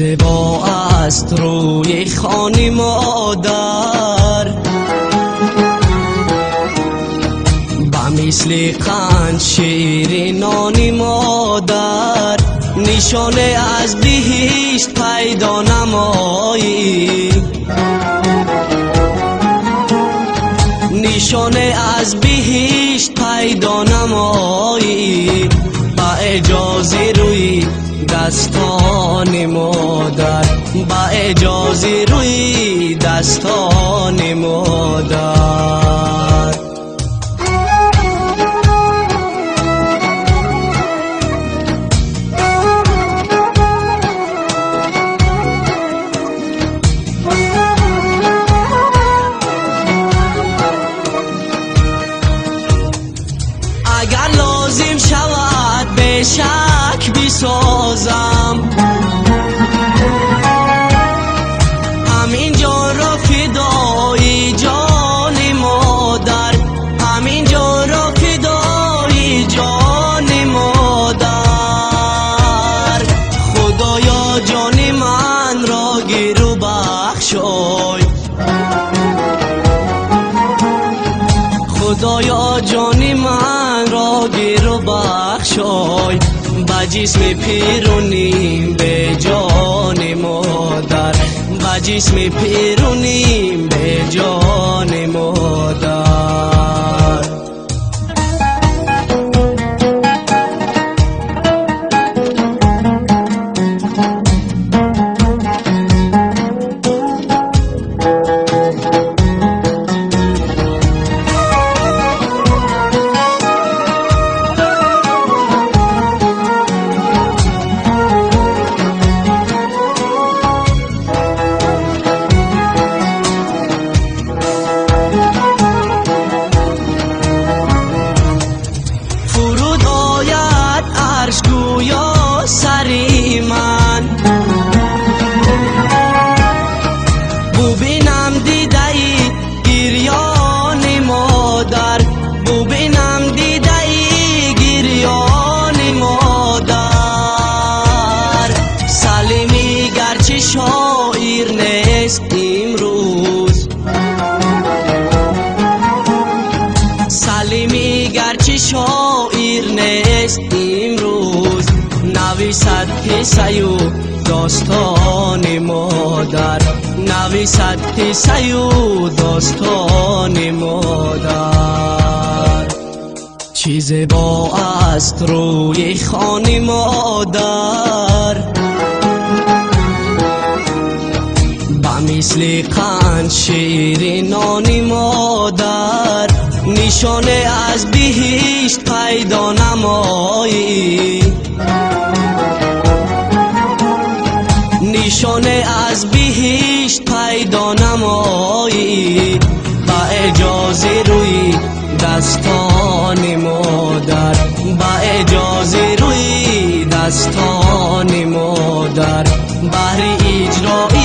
زیبا است روی خانه مادر، به مثل قند شیرینان مادر، نشانه از بهشت پیدا نمایی، نشانه از بهشت پیدا نمایی، با اجازه روی دستان مادر، با اجازه روی دستان مادر. اگر لازم شود به شک بسازم، همین جان را فدای جان مادر، همین جان را فدای جان مادر. خدایا جان من را گیر و بخشای، خدایا جان من را گیر و بخشای، با جسم پیرونیم به جان مادر، با جسم پیرونیم به جان مادر. گویا سری من ببینم دیده ای گریان مادر، ببینم دیده ای گریان مادر. سلیمی گرچه شاعر نیست امروز، سلیمی گرچه شاعر نیست امروز، نویسد قصه و داستان مادر، نویسد قصه و داستان مادر. چه زیبا است روی خانه مادر، به مثل قند شیرینان مادر، نشانه از بهشت پیدا نمایی، نشانه از بهشت پیدا نمایی، با اجازه روی دستان مادر، با اجازه روی دستان مادر. بهر اجرای